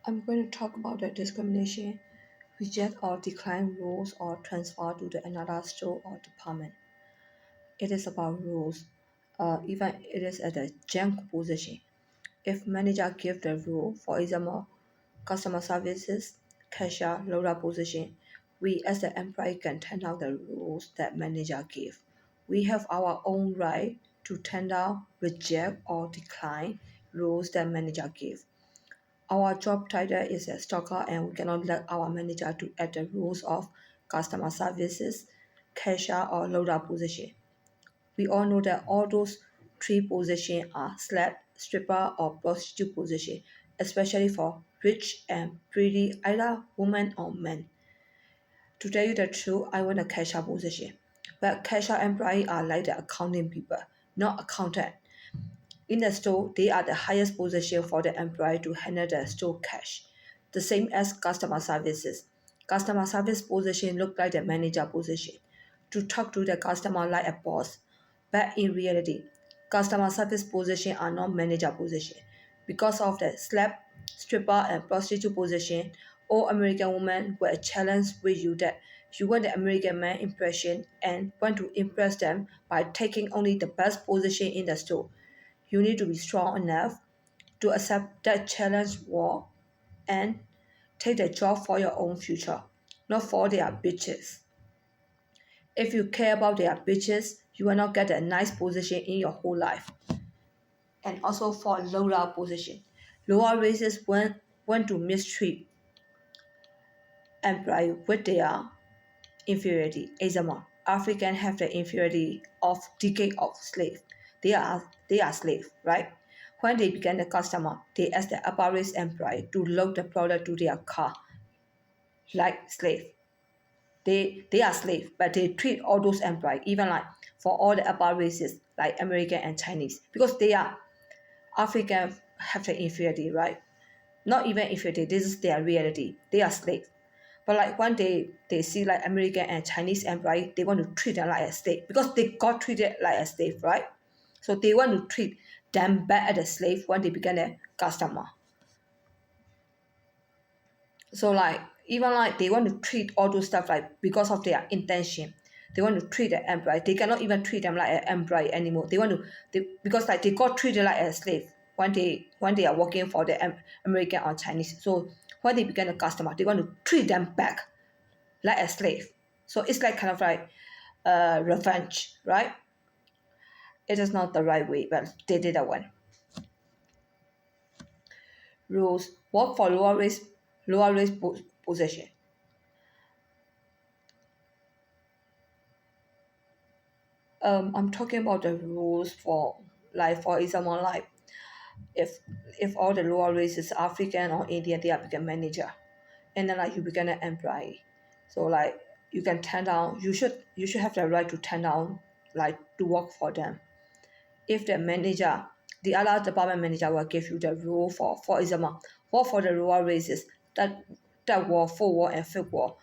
I'm going to talk about the discrimination, reject or decline roles or transfer to the another store or department. It is about rules, even it is at a junk position. If manager give the rule, for example, customer services, cashier, loader position, we as the employee can turn down the rules that manager give. We have our own right to turn down, reject or decline rules that manager give. Our job title is a stalker and we cannot let our manager to add the rules of customer services, cashier or loader position. We all know that all those three positions are slut, stripper or prostitute position, especially for rich and pretty either women or men. To tell you the truth, I want a cashier position. But cashier employees are like the accounting people, not accountant. In the store, they are the highest position for the employee to handle the store cash, the same as customer services. Customer service position look like the manager position, to talk to the customer like a boss. But in reality, customer service position are not manager position. Because of the slap, stripper, and prostitute position, all American women were challenged with you that you want the American man impression and want to impress them by taking only the best position in the store. You need to be strong enough to accept that challenge war and take the job for your own future, not for their bitches. If you care about their bitches, you will not get a nice position in your whole life. And also for lower position. Lower races want to mistreat employee with their inferiority. Example, African have the inferiority of decade of slave. They are slave, right? When they become the customer, they ask the upper race employee to load the product to their car like slave. They are slave, but they treat all those employees, even like for all the upper races like American and Chinese, because they are African have the inferiority, right? Not even inferiority, this is their reality. They are slaves. But like when they see like American and Chinese employee, they want to treat them like a slave because they got treated like a slave, right? So they want to treat them bad as a slave when they become a customer. So like even like they want to treat all those stuff like because of their intention. They want to treat the employee. They cannot even treat them like an employee anymore. They want to because like they got treated like a slave when they are working for the American or Chinese. So when they become a customer, they want to treat them back like a slave. So it's like kind of like revenge, right? It is not the right way, but they did that one. Rules work for lower race position. I'm talking about the rules for like for example like if all the lower races African or Indian they are become manager and then like you become an employee. So like you can turn down you should have the right to turn down like to work for them. If the manager the other department manager will give you the rule for example work for the lower races that war full war and fake war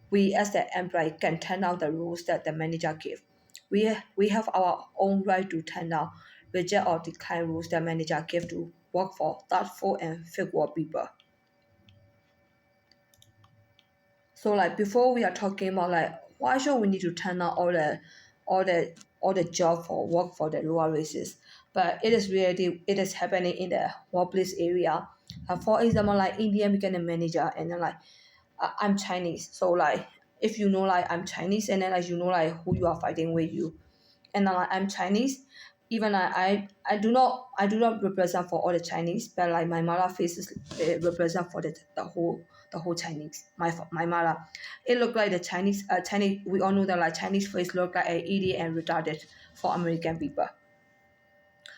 we as the employee can turn down the rules that the manager give. We have our own right to turn down, reject or decline rules that manager give to work for thoughtful and fake war people. So like before we are talking about like why should we need to turn down all the job for work for the lower races? But it is really it is happening in the workplace area. For example, like Indian became a manager and then like I'm Chinese. So like if you know like I'm Chinese and then like you know like who you are fighting with you. And then like I'm Chinese, even I do not represent for all the Chinese, but like my mother faces represent for the whole Chinese. My mother, it looked like the Chinese. We all know that like Chinese face look like an idiot and retarded for American people.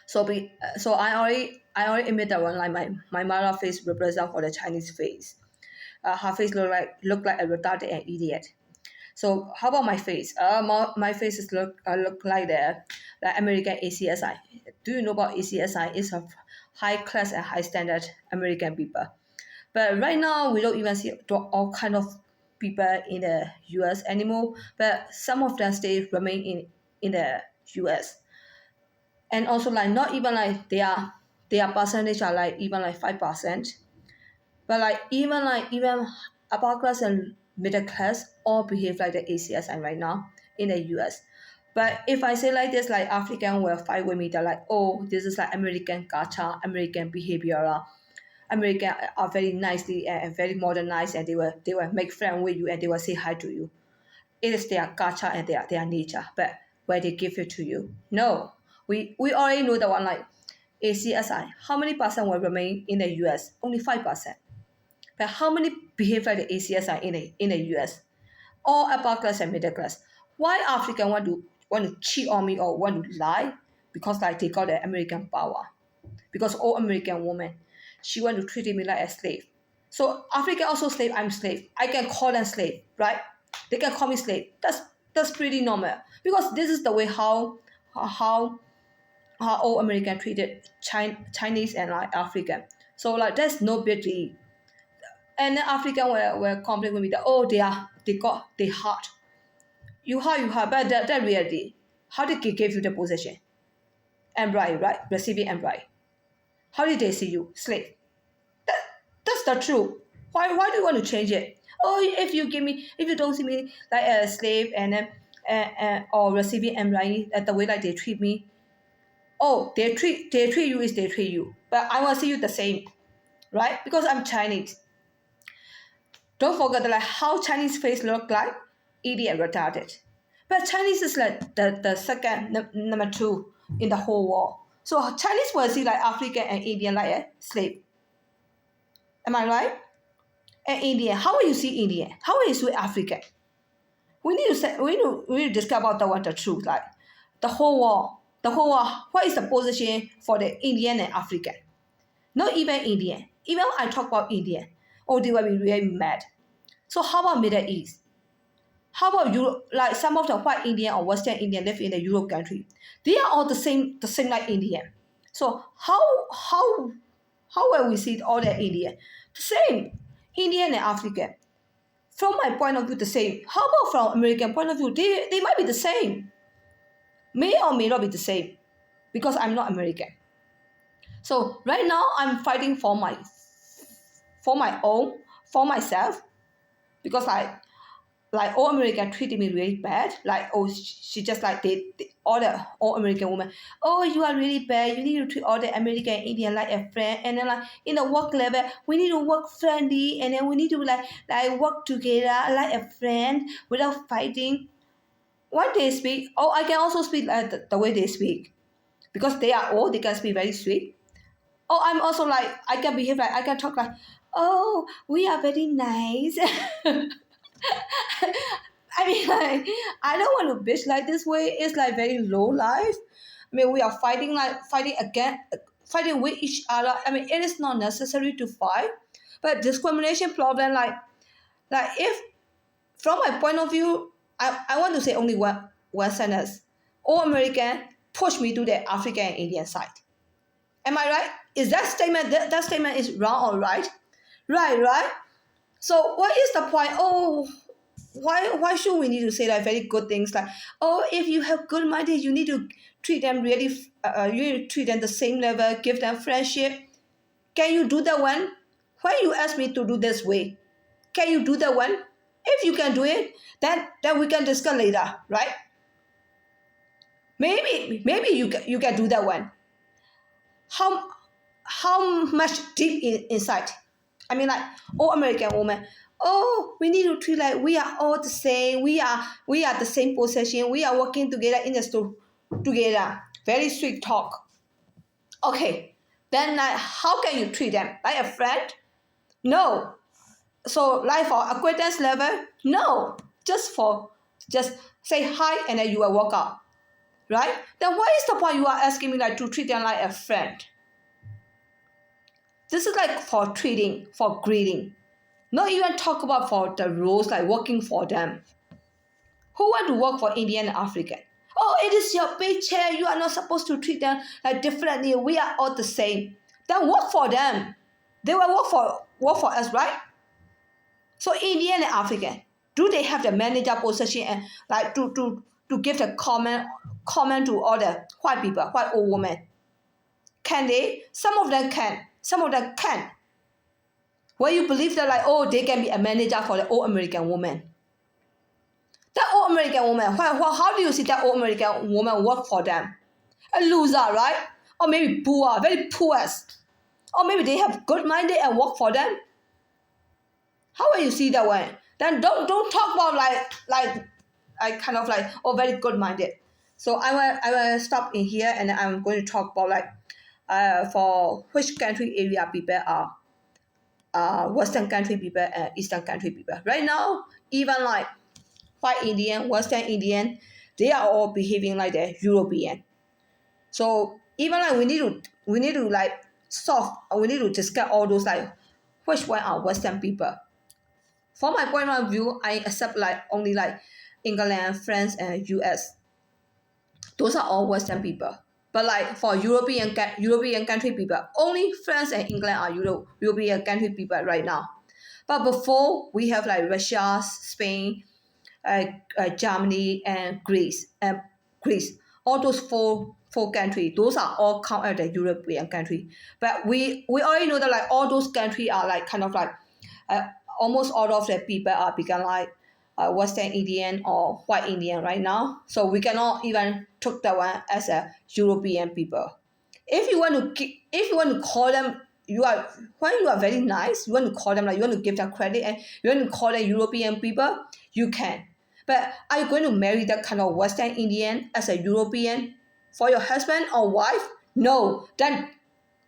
So I already admit that one like my mother face represent for the Chinese face. Her face look like a retarded and idiot. So how about my face? My face is look like the American ACSI. Do you know about ACSI? It's a high class and high standard American people. But right now we don't even see all kind of people in the US anymore. But some of them still remain in the US. And also like not even like their percentage are like even like 5%. But even upper class and middle class all behave like the ACSI right now in the US. But if I say like this, like African will fight with me, they're like, oh, this is like American culture, American behavior. American are very nicely and very modernized, and they will make friends with you and they will say hi to you. It is their culture and their nature, but where they give it to you. No. We already know the one like ACSI. How many percent will remain in the US? Only 5%. But how many behave like the ACSI in the US? All upper class and middle class. Why African want to cheat on me or want to lie? Because like they got the American power. Because all American woman, she want to treat me like a slave. So African also slave, I'm slave. I can call them slave, right? They can call me slave. That's pretty normal. Because this is the way how all American treated Chinese and like African. So like that's no big deal. And then African will complain with me that oh they hard. You hard, but that reality. How did they give you the position? Employee, right? Receiving employee. How did they see you? Slave. That that's the truth. Why do you want to change it? Oh, if you don't see me like a slave and then or receiving employee at the way like they treat me, oh they treat you is they treat you. But I want to see you the same, right? Because I'm Chinese. Don't forget like how Chinese face look like, idiot retarded. But Chinese is like the second number two in the whole world. So Chinese will see like African and Indian like a slave. Am I right? And Indian, how will you see Indian? How will you see African? We need to say, we need to discuss about the truth, like the whole world. What is the position for the Indian and African? Not even Indian. Even I talk about Indian, oh they will be really mad. So how about Middle East? How about Europe? Like some of the white Indian or Western Indian live in the Europe country, they are all the same like Indian. So how will we see all the Indian? The same, Indian and African. From my point of view, the same. How about from American point of view? They might be the same. May or may not be the same. Because I'm not American. So right now I'm fighting for my own, for myself. Because like all American treated me really bad. Like oh she just like all American women. Oh you are really bad. You need to treat all the American and Indian like a friend. And then like in the work level, we need to work friendly, and then we need to like work together like a friend without fighting. What they speak, oh I can also speak like the way they speak. Because they are old, they can speak very sweet. Oh I'm also like I can behave like I can talk like oh we are very nice. I mean, like, I don't want to bitch like this way. It's like very low life. I mean, we are fighting fighting with each other. I mean, it is not necessary to fight, but discrimination problem, like if from my point of view, I want to say only one Westerners, all American push me to the African and Indian side. Am I right? Is that statement that statement is wrong or right? Right. So what is the point? Oh, why should we need to say like very good things like oh if you have good money you need to treat them really you need to treat them the same level, give them friendship. Can you do that one? When you ask me to do this way, can you do that one? If you can do it, then we can discuss later, right? Maybe you can do that one. How much deep inside? I mean, like all American women. Oh, we need to treat like we are all the same. We are the same position. We are working together in the store together. Very sweet talk. Okay, then like how can you treat them like a friend? No. So like for acquaintance level, no. Just say hi and then you will walk out, right? Then what is the point you are asking me like to treat them like a friend? This is like for treating, for greeting. Not even talk about for the rules like working for them. Who want to work for Indian and African? Oh, it is your paycheck. You are not supposed to treat them like differently. We are all the same. Then work for them. They will work for us, right? So Indian and African, do they have the manager position and like to give the comment to all the white people, white old women? Can they? Some of them can. Some of them can. Where you believe that like, oh, they can be a manager for the old American woman. That old American woman, how do you see that old American woman work for them? A loser, right? Or maybe poor, very poorest. Or maybe they have good minded and work for them. How will you see that one? Then don't talk about like kind of like, oh, very good minded. So I will stop in here, and I'm going to talk about like for which country area people are Western country people and Eastern country people. Right now, even like white Indian, Western Indian, they are all behaving like the European. So even like we need to like solve, we need to discuss all those like which one are Western people. From my point of view, I accept like only like England, France, and US. Those are all Western people. But like for European country people, only France and England are European country people right now. But before, we have like Russia, Spain, Germany, and Greece. All those four countries, those are all counted as the European country. But we already know that like all those countries are like kind of like almost all of the people are become like Western Indian or white Indian right now. So we cannot even took that one as a European people. If you want to call them, when you are very nice, you want to call them like, you want to give them credit and you want to call them European people, you can. But are you going to marry that kind of Western Indian as a European for your husband or wife? No. Then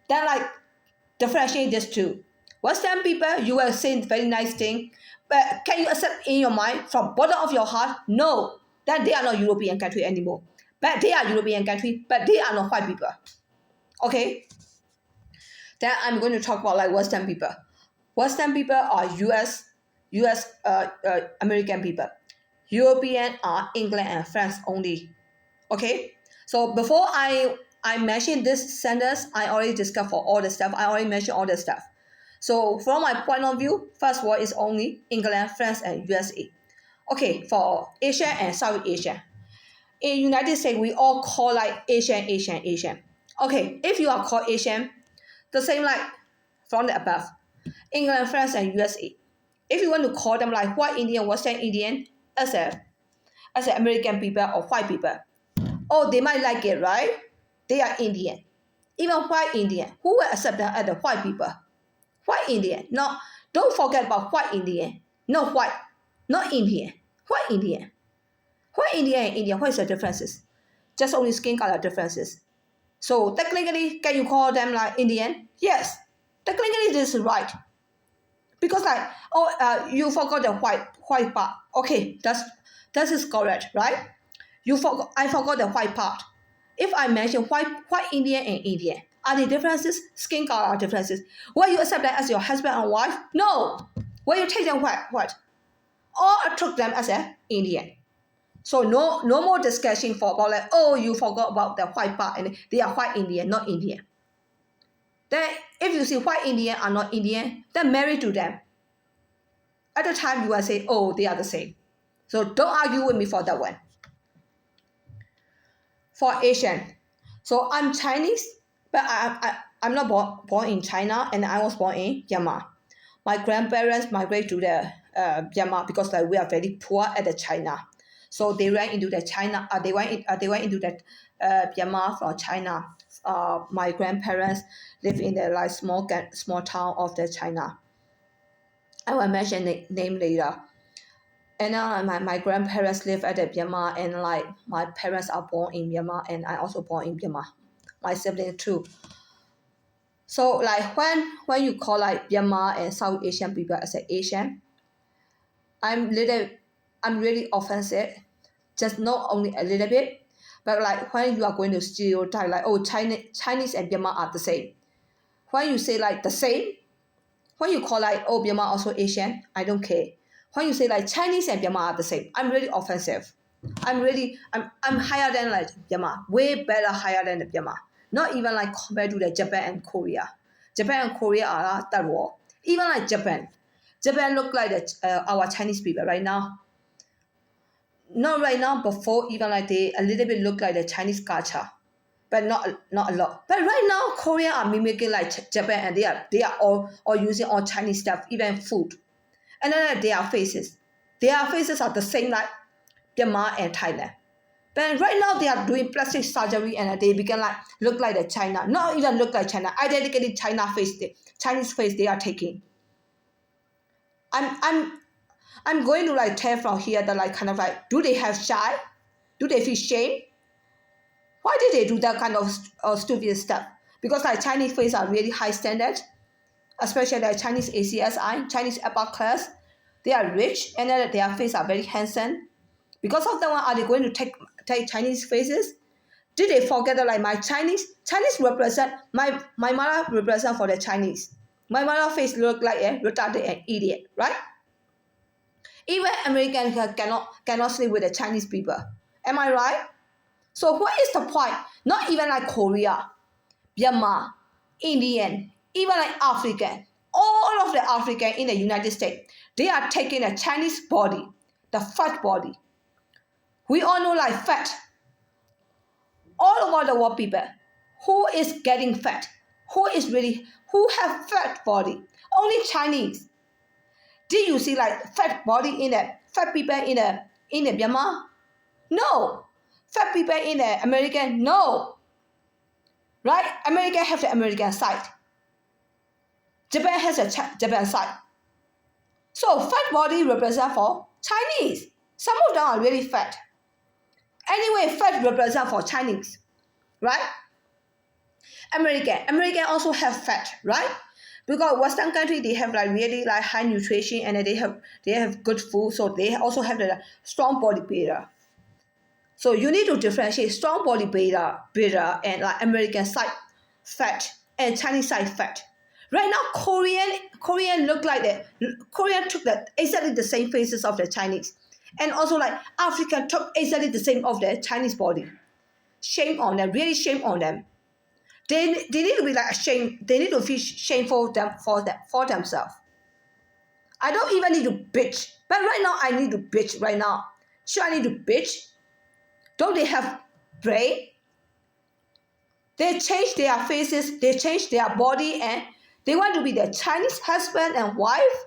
like differentiate this two. Western people, you will say very nice thing, but can you accept in your mind from bottom of your heart? No. Then they are not European country anymore. But they are European country, but they are not white people. Okay. Then I'm going to talk about like Western people. Western people are US American people. European are England and France only. Okay. So before I mention this sentence, I already discussed for all the stuff. I already mentioned all the stuff. So from my point of view, first word is only England, France, and USA. Okay, for Asia and South Asia. In United States, we all call like Asian. Okay, if you are called Asian, the same like from the above, England, France, and USA. If you want to call them like white Indian, Western Indian, as an American people or white people, oh, they might like it, right? They are Indian. Even white Indian, who will accept them as the white people? White Indian. No, don't forget about white Indian. Not white, not Indian. White Indian. White Indian and Indian, what is the differences? Just only skin color differences. So technically, can you call them like Indian? Yes. Technically, this is right. Because like, you forgot the white part. Okay, that is correct, right? I forgot the white part. If I mention white Indian and Indian, are there differences? Skin color differences. Will you accept them as your husband and wife? No. Will you take them what? Or treat them as an Indian? So no more discussion for about like, oh, you forgot about the white part and they are white Indian, not Indian. Then if you see white Indian are not Indian, then marry to them. At the time you will say, oh, they are the same. So don't argue with me for that one. For Asian, so I'm Chinese, but I'm not born in China, and I was born in Myanmar. My grandparents migrated to the Myanmar because like we are very poor at the China. So they went into the China. They went into that Myanmar from China. My grandparents live in the like small town of the China. I will mention the name later. And my grandparents live at the Myanmar, and like my parents are born in Myanmar, and I also born in Myanmar. My siblings too. So like when you call like Myanmar and South Asian people as an Asian, I'm really offensive. Just not only a little bit, but like when you are going to stereotype like, oh, Chinese and Myanmar are the same. When you say like the same, when you call like, oh, Myanmar also Asian, I don't care. When you say like Chinese and Myanmar are the same, I'm really offensive. I'm higher than like Myanmar, way better higher than the Myanmar. Not even like compared to the Japan and Korea. Japan and Korea are that war. Even like Japan look like our Chinese people right now. Not right now, before even like they a little bit look like the Chinese culture. but not a lot. But right now, Korean are mimicking like Japan, and they are all using all Chinese stuff, even food. And then their faces are the same like Myanmar and Thailand. But right now they are doing plastic surgery and they become like look like the China, not even look like China. Identically Chinese face they are taking. I'm going to like tell from here that like kind of like, do they have shy? Do they feel shame? Why did they do that kind of stupid stuff? Because like Chinese face are really high standard, especially like Chinese ACSI, Chinese upper class. They are rich and then their face are very handsome. Because of that one, are they going to take Chinese faces? Did they forget that like my Chinese represent my mother represent for the Chinese. My mother face look like a retarded and idiot, right? Even Americans cannot sleep with the Chinese people. Am I right? So what is the point? Not even like Korea, Myanmar, Indian, even like African. All of the African in the United States, they are taking a Chinese body, the fat body. We all know like fat. All over the world people, who is getting fat? Who have fat body? Only Chinese. Did you see like fat body in the fat people in the Myanmar? No. Fat people in the American? No. Right? America have the American side. Japan has a Japan side. So fat body represent for Chinese. Some of them are really fat. Anyway, fat represent for Chinese, right? American also have fat, right? Because Western country they have like really like high nutrition and they have good food, so they also have the strong body builder. So you need to differentiate strong body builder and like American side fat and Chinese side fat. Right now, Korean look like that. Korean took exactly the same faces of the Chinese. And also like African took exactly the same of their Chinese body. Shame on them, really shame on them. They need to be like ashamed. They need to feel shameful for themselves. I don't even need to bitch. But right now I need to bitch right now. Sure, I need to bitch. Don't they have brain? They change their faces, they change their body, and they want to be their Chinese husband and wife?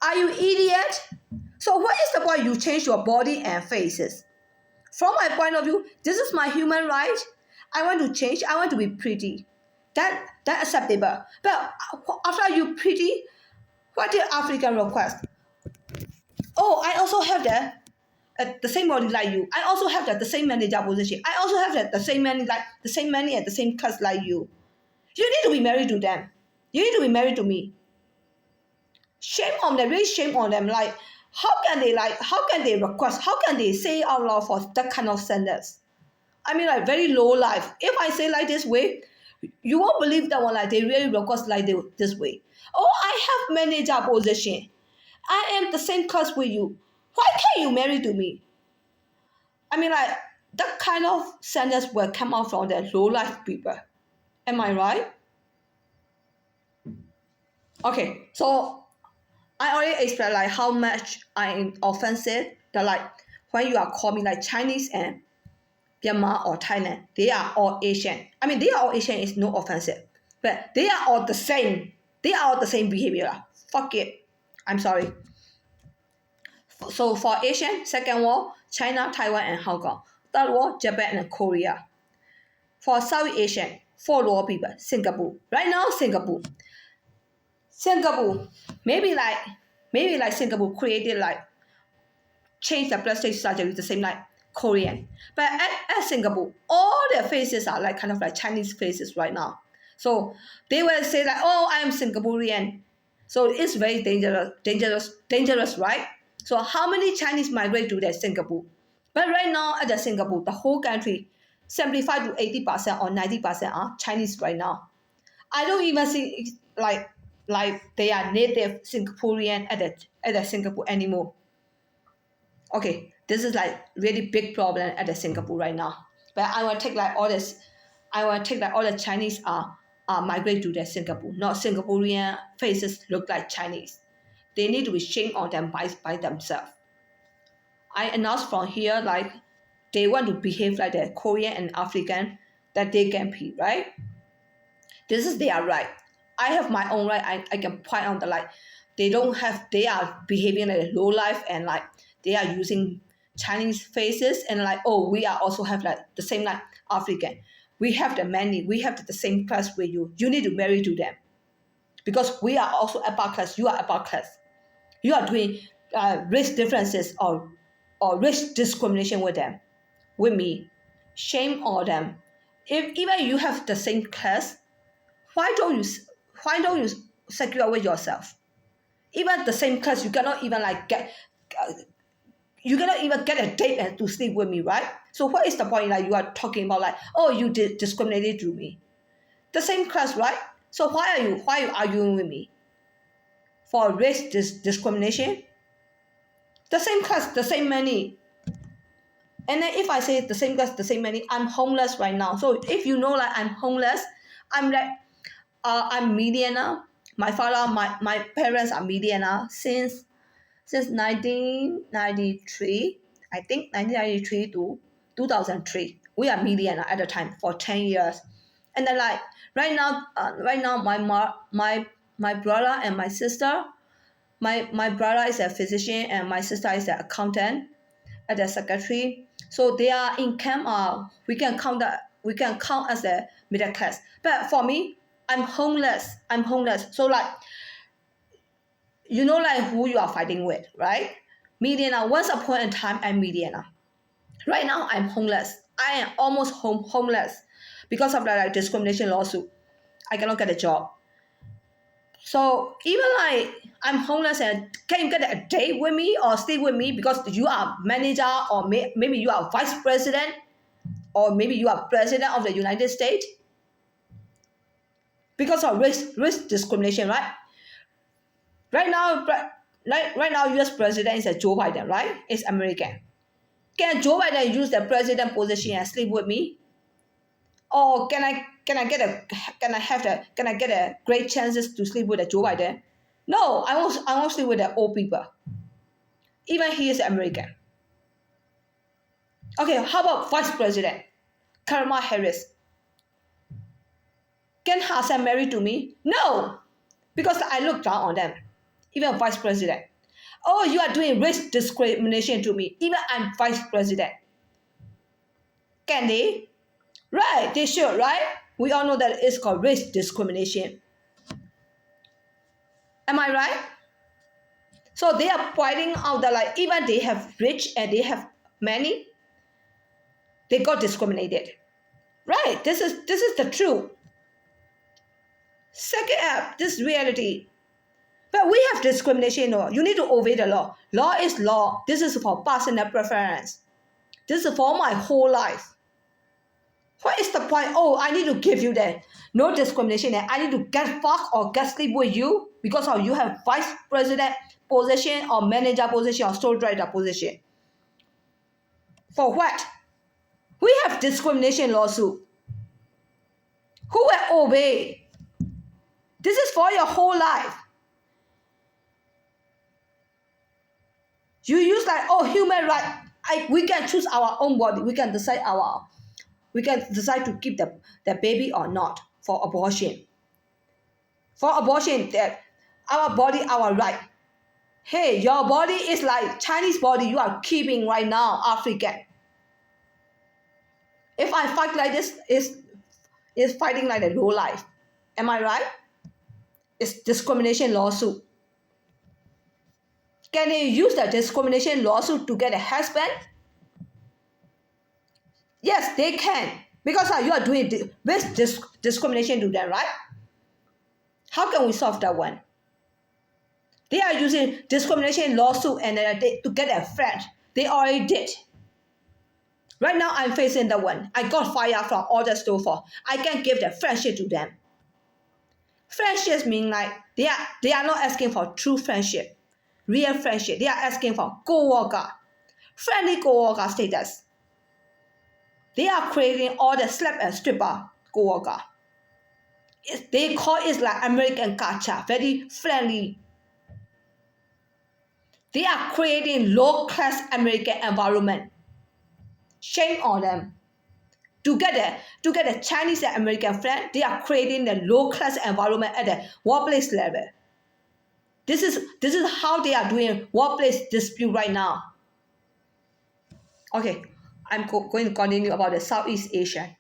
Are you idiot? So what is the point you change your body and faces? From my point of view, this is my human right. I want to change. I want to be pretty. That's acceptable. But after you pretty, what did African request? Oh, I also have the same body like you. I also have the same manager position. I also have the same money and the same class like you. You need to be married to them. You need to be married to me. Shame on them, really shame on them. Like, how can they request? How can they say out loud for that kind of standards? I mean, like very low life. If I say like this way, you won't believe that one. Like they really request like this way. Oh, I have manager position. I am the same class with you. Why can't you marry to me? I mean, like that kind of sentence will come out from the low life people. Am I right? Okay, so I already explained like how much I am offensive. That like when you are calling me like Chinese and Myanmar or Thailand, they are all Asian. I mean, they are all Asian is no offensive, but they are all the same. They are all the same behavior. Fuck it. I'm sorry. So for Asian, second world, China, Taiwan, and Hong Kong. Third world, Japan and Korea. For South Asian, fourth world people, Singapore. Right now, Singapore. Maybe like Singapore created like change the plastic surgery the same like Korean. But at Singapore, all their faces are like kind of like Chinese faces right now. So they will say like, oh, I am Singaporean. So it's very dangerous, right? So how many Chinese migrate to that Singapore? But right now at the Singapore, the whole country, 75 to 80% or 90% are Chinese right now. I don't even see like they are native Singaporean at the Singapore anymore. Okay, this is like really big problem at the Singapore right now. But I will take like all the Chinese are migrate to the Singapore. Not Singaporean faces look like Chinese. They need to be shamed on them by themselves. I announced from here like they want to behave like the Korean and African. that they can be, right? This is their right. I have my own right. I can point out the like they don't have, they are behaving like a low life, and like they are using Chinese faces, and like, oh, we are also have like the same like African. We have the money, we have the same class with you. You need to marry to them because we are also upper class. You are upper class. You are doing race differences or race discrimination with them, with me. Shame on them. If even you have the same class, why don't you secure with yourself? Even the same class, you cannot even like get you cannot even get a date and to sleep with me, right? So what is the point? Like you are talking about like, oh, you did discriminated to me. The same class, right? So why are you arguing with me for race discrimination? The same class, the same money. And then if I say the same class, the same money, I'm homeless right now. So if you know like I'm homeless, I'm like I'm millionaire. My father, my parents are millionaire since 1993. I think 1993 to 2003. We are millionaire at the time for 10 years. And then like right now my brother and my sister, my brother is a physician and my sister is an accountant at the secretary. So their income we can count as a middle class. But for me, I'm homeless. I'm homeless. So like you know like who you are fighting with, right? Millionaire. Once upon a time, I'm millionaire. Right now, I'm homeless. I am almost homeless because of the like, discrimination lawsuit. I cannot get a job. So even like I'm homeless and can you get a date with me or stay with me because you are manager or maybe you are vice president or maybe you are president of the United States because of race discrimination, right? Right now, right now, U.S. president is a Joe Biden, right? It's American. Can Joe Biden use the president position and sleep with me? Or can I get a great chances to sleep with a Joe Biden? No, I won't sleep with the old people. Even he is American. Okay, how about Vice President Kamala Harris? Can Hassan marry to me? No, because I look down on them. Even Vice President. Oh, you are doing race discrimination to me. Even I'm Vice President. Can they? Right, they should, right? We all know that it's called race discrimination. Am I right? So they are pointing out that like even they have rich and they have many, they got discriminated. Right, this is the truth. Second up, this reality. But we have discrimination law. You need to obey the law. Law is law. This is for personal preference. This is for my whole life. What is the point? Oh, I need to give you that. No discrimination. I need to get fucked or get sleep with you because of you have vice president position or manager position or sole trader position. For what? We have discrimination lawsuit. Who will obey? This is for your whole life. You use like, oh, human right. We can choose our own body. We can decide to keep the baby or not for abortion. For abortion, that our body, our right. Hey, your body is like Chinese body you are keeping right now, African. If I fight like this, is fighting like a low life. Am I right? It's discrimination lawsuit. Can you use the discrimination lawsuit to get a husband? Yes, they can. Because you are doing discrimination to them, right? How can we solve that one? They are using discrimination lawsuit and to get a friend. They already did. Right now, I'm facing the one. I got fired from all the store for. I can give the friendship to them. Friendships mean like they are not asking for true friendship, real friendship. They are asking for co-worker, friendly co-worker status. They are creating all the slap and stripper co-worker. They call it like American culture, very friendly. They are creating low-class American environment. Shame on them. to get a Chinese and American friend, they are creating a low-class environment at the workplace level. This is how they are doing workplace dispute right now. Okay, I'm going to continue about the Southeast Asia.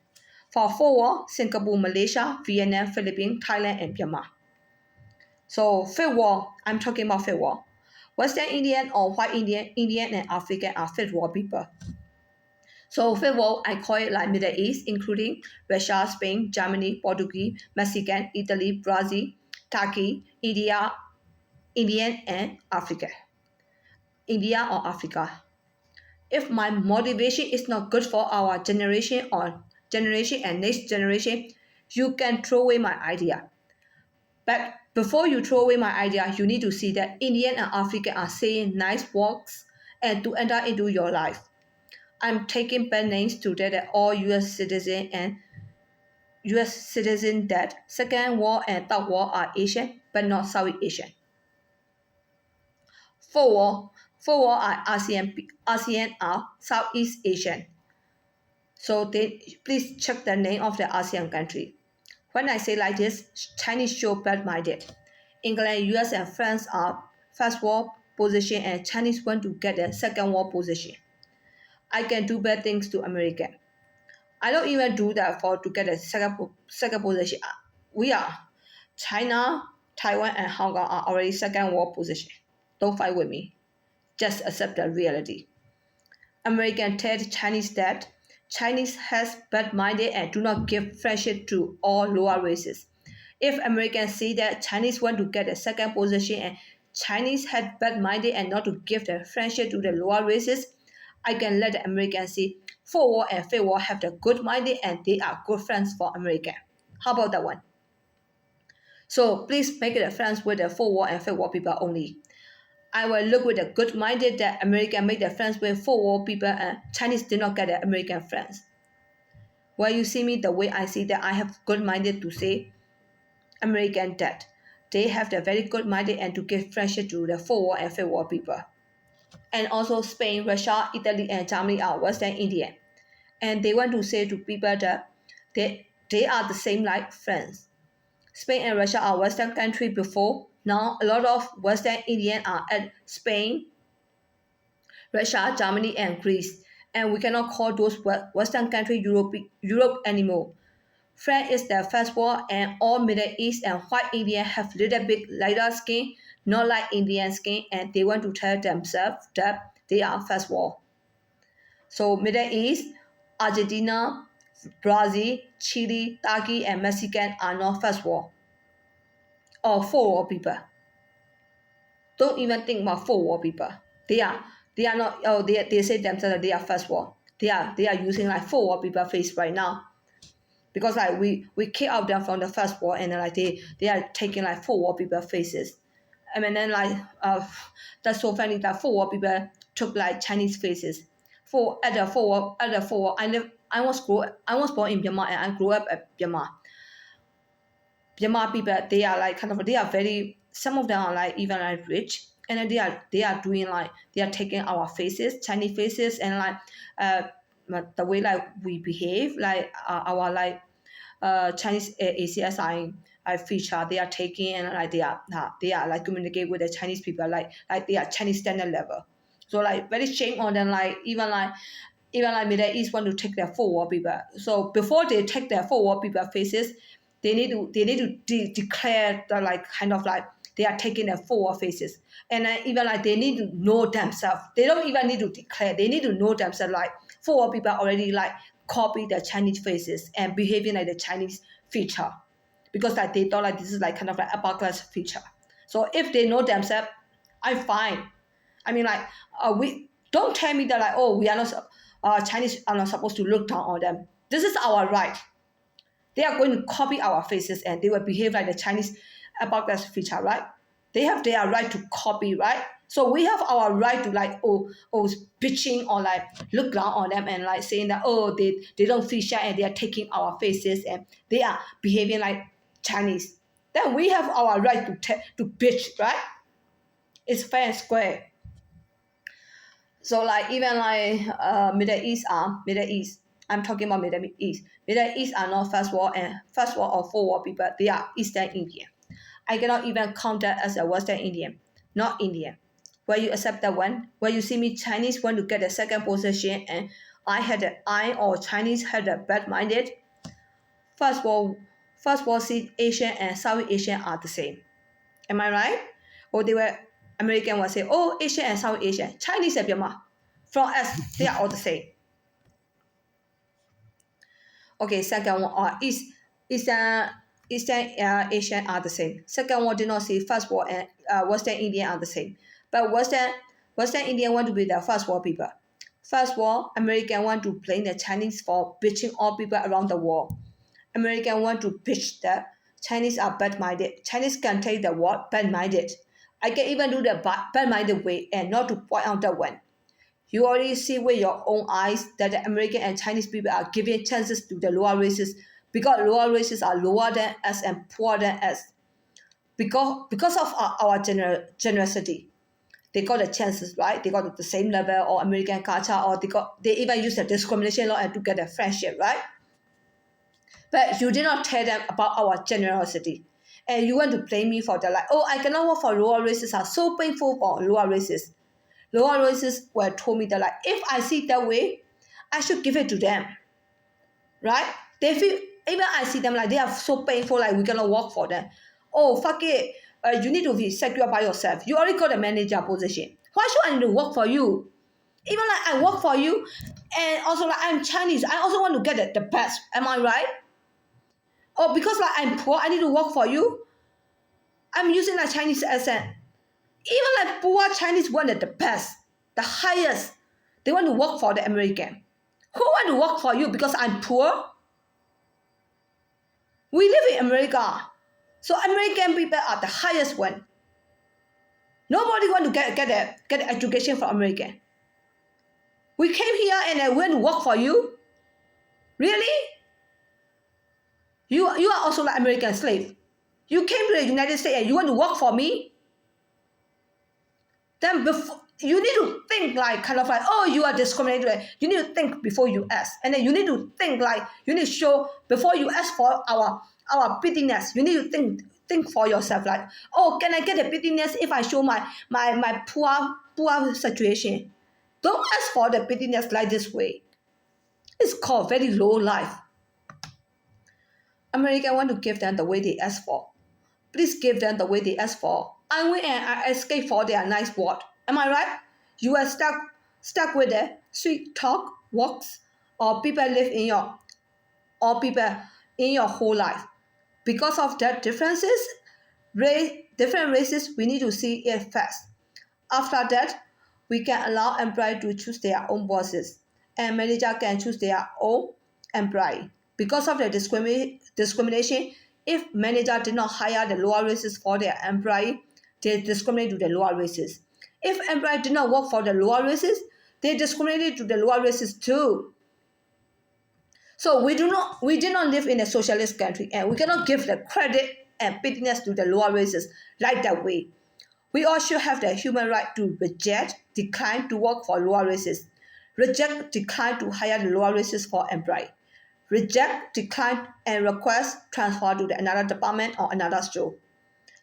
For forward, Singapore, Malaysia, Vietnam, Philippines, Thailand, and Myanmar. So fifth world, I'm talking about fifth world. Western Indian or white Indian and African are fifth world people. So fifth world, I call it like Middle East, including Russia, Spain, Germany, Portuguese, Mexican, Italy, Brazil, Turkey, India, Indian, and Africa. India or Africa. If my motivation is not good for our generation and next generation, you can throw away my idea. But before you throw away my idea, you need to see that Indian and African are saying nice words and to enter into your life. I'm taking bad names today that all US citizens and US citizens that Second War and Third War are Asian, but not South Asian. Fourth War are ASEAN are Southeast Asian. So please check the name of the ASEAN country. When I say like this, Chinese show bad-minded. England, US, and France are first world position, and Chinese want to get a second world position. I can do bad things to America. I don't even do that to get a second position. We are China, Taiwan, and Hong Kong are already second world position. Don't fight with me. Just accept the reality. American tell Chinese that Chinese has bad-minded and do not give friendship to all lower races. If Americans see that Chinese want to get a second position and Chinese had bad-minded and not to give the friendship to the lower races, I can let the Americans see Fourth War and Fifth War have the good-minded and they are good friends for America. How about that one? So please make it a friends with the Fourth War and Fifth War people only. I will look with the good-minded that American make their friends with Fourth War people and Chinese did not get their American friends. Well, you see me the way I see that I have good-minded to say American that they have the very good-minded and to give friendship to the Fourth War and Fifth War people. And also Spain, Russia, Italy, and Germany are Western Indian. And they want to say to people that they are the same like friends. Spain and Russia are Western country before. Now a lot of Western Indian are at Spain, Russia, Germany, and Greece. And we cannot call those Western countries Europe anymore. France is the first war, and all Middle East and white Indian have little bit lighter skin, not like Indian skin, and they want to tell themselves that they are first war. So Middle East, Argentina, Brazil, Chile, Turkey, and Mexican are not first war or Fourth War people. Don't even think about Fourth War people. They are not. Oh, they say themselves that they are first war. They are using like Fourth War people face right now, because like we kick out them from the first war, and then like they are taking like Fourth War people faces. And then like that's so funny that Fourth War people took like Chinese faces. At the Fourth War, I was born in Myanmar and I grew up at Myanmar. Myanmar people, they are like kind of, they are very, some of them are like even like rich, and then they are doing like, they are taking our faces, Chinese faces, and like the way like we behave, like our like Chinese ACSI feature, they are taking, and like they are like communicate with the Chinese people like they are Chinese standard level. So like very shame on them, like even like Middle East want to take their Fourth War people. So before they take their Fourth War people faces, they need to declare that like kind of like they are taking their Fourth War faces, and even like they need to know themselves. They don't even need to declare. They need to know themselves like Fourth War people already like copy the Chinese faces and behaving like the Chinese feature, because like they thought like this is like kind of like upper class feature. So if they know themselves, I'm fine. I mean like we don't tell me that like, oh, we are not Chinese are not supposed to look down on them. This is our right. They are going to copy our faces and they will behave like the Chinese upper class feature, right? They have their right to copy, right? So we have our right to like bitching or like look down on them and like saying that they don't feature and they are taking our faces and they are behaving like Chinese. Then we have our right to bitch, right? It's fair and square. So like even like Middle East, I'm talking about Middle East. Middle East are not first world or fourth world people. They are Eastern Indian. I cannot even count that as a Western Indian, not Indian. Where you accept that one, where you see me Chinese want to get the second position and I or Chinese had a bad minded. First world, Asian and South Asian are the same. Am I right? Or they were American will say, oh, Asian and South Asian, Chinese and Burma, from us, they are all the same. Okay, second one, Eastern Asian are the same. Second one, do not see first world and Western Indian are the same. But Western Indian want to be the first world people. First world, American want to blame the Chinese for bitching all people around the world. American want to bitch that Chinese are bad-minded. Chinese can take the word bad-minded. I can even do the bad-minded way and not to point out that one. You already see with your own eyes that the American and Chinese people are giving chances to the lower races because lower races are lower than us and poorer than us. Because of our generosity, they got the chances, right? They got the same level or American culture, or they even use the discrimination law and to get a friendship, right? But you did not tell them about our generosity. And you want to blame me for that, like, oh, I cannot work for lower races, are so painful for lower races. Lower races were told me that, like, if I see that way, I should give it to them, right? They feel, even I see them like they are so painful, like we cannot work for them. Oh, fuck it. You need to be secure by yourself. You already got a manager position. Why should I need to work for you? Even like I work for you, and also like I'm Chinese, I also want to get the best. Am I right? Or because like I'm poor, I need to work for you. I'm using a Chinese accent. Even like poor Chinese wanted the best, the highest. They want to work for the American. Who want to work for you because I'm poor? We live in America. So American people are the highest one. Nobody want to get education from American. We came here and I went to work for you? Really? You are also like American slave. You came to the United States and you want to work for me? Then you need to think like kind of like, oh, you are discriminated. You need to think before you ask. And then you need to think like, you need to show before you ask for our bitterness. You need to think for yourself like, oh, can I get a bitterness if I show my poor situation? Don't ask for the bitterness like this way. It's called very low life. Americans want to give them the way they ask for. Please give them the way they ask for. I win and I escape for their nice word. Am I right? You are stuck with the sweet talk, walks, or people live in your whole life. Because of that differences, different races, we need to see it first. After that, we can allow employees to choose their own bosses, and manager can choose their own employee. Because of the discrimination, if manager did not hire the lower races for their employee, they discriminate to the lower races. If employee did not work for the lower races, they discriminate to the lower races too. So we did not live in a socialist country, and we cannot give the credit and bitterness to the lower races like that way. We all should have the human right to reject, decline to work for lower races. Reject, decline to hire the lower races for employee. Reject, decline, and request transfer to another department or another store.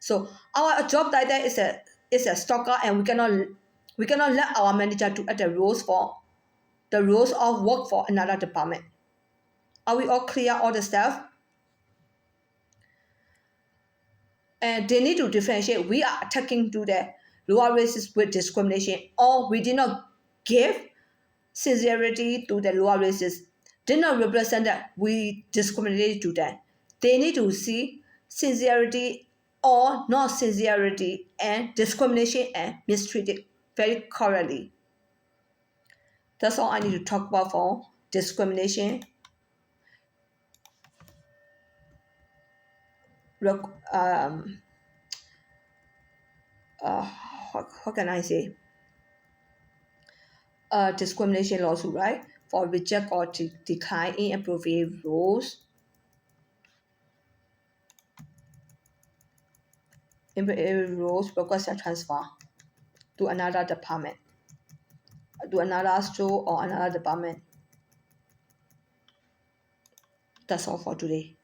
So our job title is a stalker, and we cannot let our manager to add the rules of work for another department. Are we all clear all the stuff? And they need to differentiate. We are attacking to the lower races with discrimination, or we did not give sincerity to the lower races, did not represent that we discriminated to them. They need to see sincerity or not sincerity and discrimination and mistreated very correctly. That's all I need to talk about for discrimination. What can I say? Discrimination lawsuit, right? For reject or decline inappropriate rules. Inappropriate rules request a transfer to another department, to another store or another department. That's all for today.